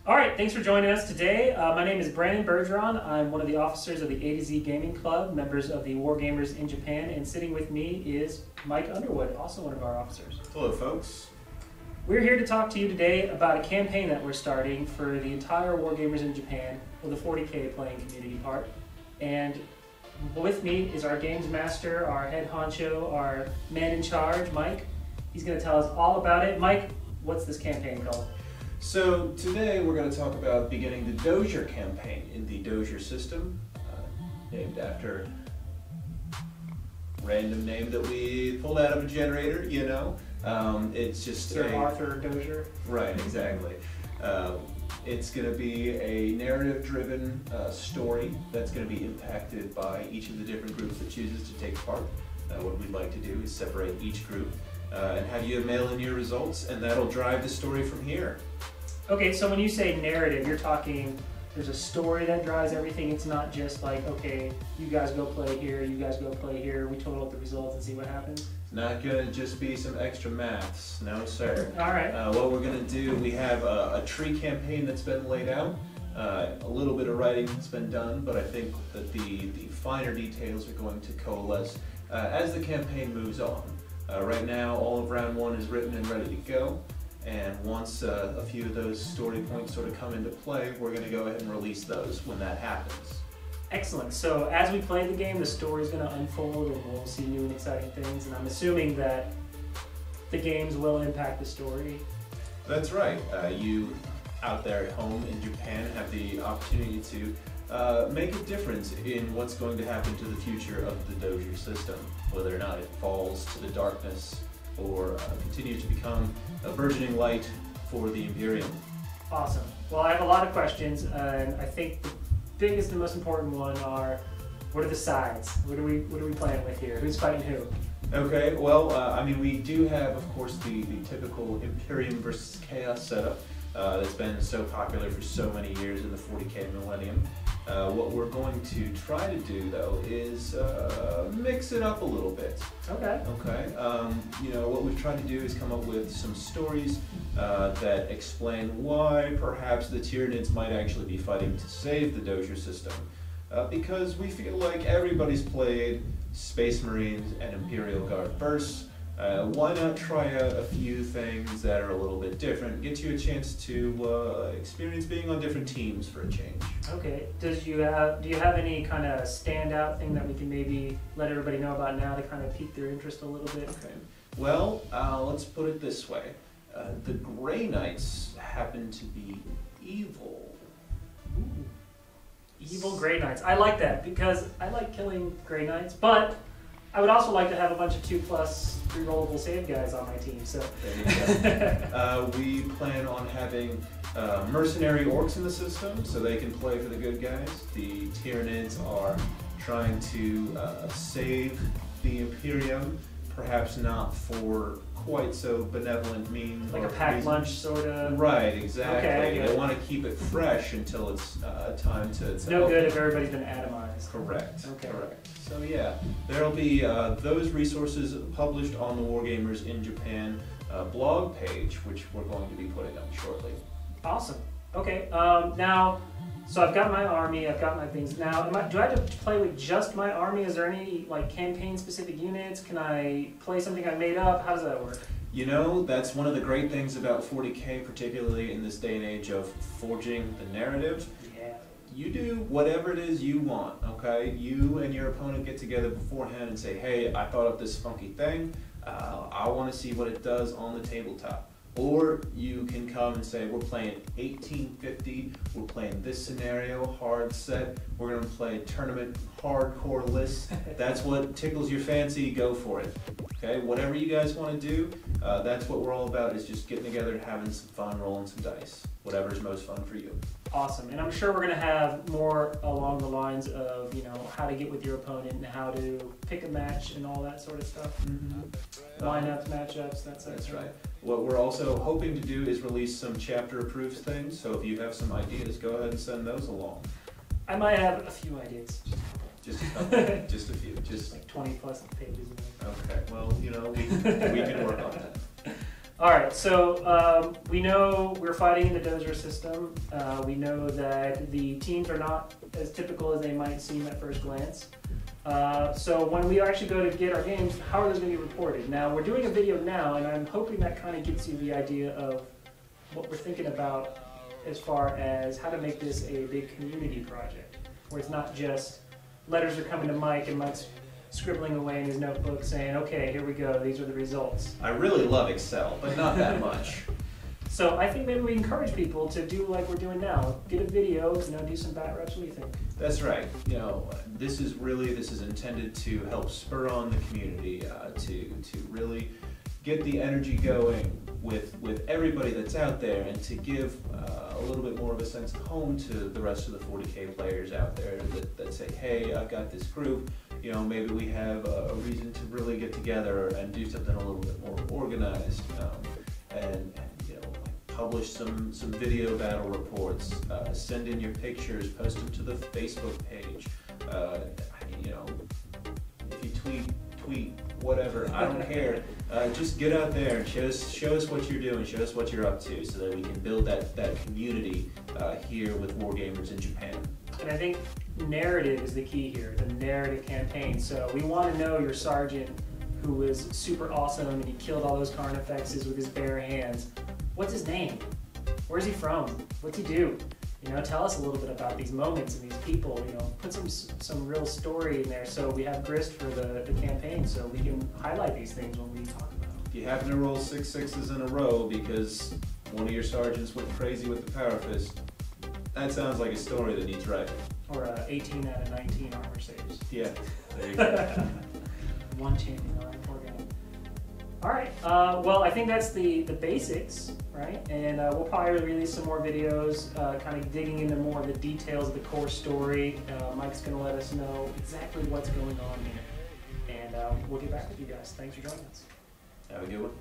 All right, thanks for joining us today. My name is Brandon Bergeron. I'm one of the officers of the A to Z Gaming Club, members of the Wargamers in Japan, and sitting with me is Mike Underwood, also one of our officers. Hello, folks. We're here to talk to you today about a campaign that we're starting for the entire Wargamers in Japan with a 40K playing community part. And with me is our games master, our head honcho, our man in charge, Mike. He's going to tell us all about it. Mike, what's this campaign called? So today we're going to talk about beginning the Dozier Campaign in the Dozier system, named after random name that we pulled out of a generator, you know. It's just Sir Arthur Dozier. Right, exactly. It's going to be a narrative-driven story that's going to be impacted by each of the different groups that chooses to take part. What we'd like to do is separate each group and have you mail in your results, and that'll drive the story from here. Okay, so when you say narrative, you're talking there's a story that drives everything. It's not just like, okay, you guys go play here, you guys go play here, we total up the results and see what happens. It's not going to just be some extra maths, no sir. All right. What we're going to do, we have a tree campaign that's been laid out. A little bit of writing has been done, but I think that the finer details are going to coalesce as the campaign moves on. Right now, all of round one is written and ready to go. And once a few of those story points sort of come into play, we're going to go ahead and release those when that happens. Excellent. So as we play the game, the story's going to unfold and we'll see new and exciting things. And I'm assuming that the games will impact the story. That's right. You out there at home in Japan have the opportunity to make a difference in what's going to happen to the future of the Dozier system, whether or not it falls to the darkness or continue to become a burgeoning light for the Imperium. Awesome. Well, I have a lot of questions, and I think the biggest and most important one are, what are the sides? What are we playing with here? Who's fighting who? Okay, well, I mean, we do have, of course, the typical Imperium versus Chaos setup that's been so popular for so many years in the 40K millennium. What we're going to try to do, though, is mix it up a little bit. Okay. Okay. You know, what we've tried to do is come up with some stories that explain why perhaps the Tyranids might actually be fighting to save the Dozier system. Because we feel like everybody's played Space Marines and Imperial Guard bursts. Why not try a few things that are a little bit different, get you a chance to experience being on different teams for a change. Okay. Do you have any kind of standout thing that we can maybe let everybody know about now to kind of pique their interest a little bit? Okay. Well, let's put it this way. The Grey Knights happen to be evil. Ooh. Evil Grey Knights. I like that because I like killing Grey Knights, but I would also like to have a bunch of 2+ rerollable save guys on my team. So there you go. We plan on having mercenary orcs in the system, so they can play for the good guys. The Tyranids are trying to save the Imperium, perhaps not for quite so benevolent means. Like a packed lunch, sort of. Right, exactly. Okay, they want to keep it fresh until it's time to. It's no good if everybody's been atomized. Correct. Okay. Correct. So yeah, there'll be those resources published on the Wargamers in Japan blog page, which we're going to be putting up shortly. Awesome. Okay. Now, so I've got my army. I've got my things. Now, do I have to play with just my army? Is there any like campaign-specific units? Can I play something I made up? How does that work? You know, that's one of the great things about 40K, particularly in this day and age of forging the narrative. Yeah. You do whatever it is you want, okay? You and your opponent get together beforehand and say, hey, I thought up this funky thing. I want to see what it does on the tabletop. Or you can come and say, we're playing 1850, we're playing this scenario, hard set, we're going to play tournament hardcore lists. That's what tickles your fancy, go for it. Okay, whatever you guys want to do, that's what we're all about, is just getting together, having some fun, rolling some dice. Whatever's most fun for you. Awesome, and I'm sure we're going to have more along the lines of, you know, how to get with your opponent and how to pick a match and all that sort of stuff. Mm-hmm. Lineups, matchups, that's right. What we're also hoping to do is release some chapter approved things, so if you have some ideas, go ahead and send those along. I might have a few ideas. Just a couple, just a few. Just like 20+ pages. Okay, well, you know, we can work on that. All right, so we know we're fighting in the Dozier system. We know that the teams are not as typical as they might seem at first glance. So when we actually go to get our games, how are those going to be reported? Now, we're doing a video now, and I'm hoping that kind of gets you the idea of what we're thinking about as far as how to make this a big community project, where it's not just letters are coming to Mike and Mike's scribbling away in his notebook saying, okay, here we go, these are the results. I really love Excel, but not that much. So I think maybe we encourage people to do like we're doing now. Get a video, do some bat reps. What do you think? That's right. This is intended to help spur on the community, to really get the energy going with everybody that's out there, and to give a little bit more of a sense of home to the rest of the 40K players out there that say, hey, I've got this group. Maybe we have a reason to really get together and do something a little bit more organized, and publish some video battle reports, send in your pictures, post them to the Facebook page. If you tweet, whatever, I don't care. Just get out there and show us what you're doing, show us what you're up to, so that we can build that community here with Wargamers in Japan. And I think narrative is the key here, the narrative campaign. So we want to know your sergeant who was super awesome and he killed all those Carnifexes with his bare hands. What's his name? Where's he from? What's he do? Tell us a little bit about these moments and these people. Put some real story in there so we have grist for the campaign, so we can highlight these things when we talk about them. If you happen to roll 6 6s in a row because one of your sergeants went crazy with the power fist, that sounds like a story that needs writing. Or 18 out of 19 armor saves. Yeah, there you go. One champion, all right, poor guy. All right, well, I think that's the basics, right? And we'll probably release some more videos, kind of digging into more of the details of the core story. Mike's going to let us know exactly what's going on here. And we'll get back with you guys. Thanks for joining us. Have a good one.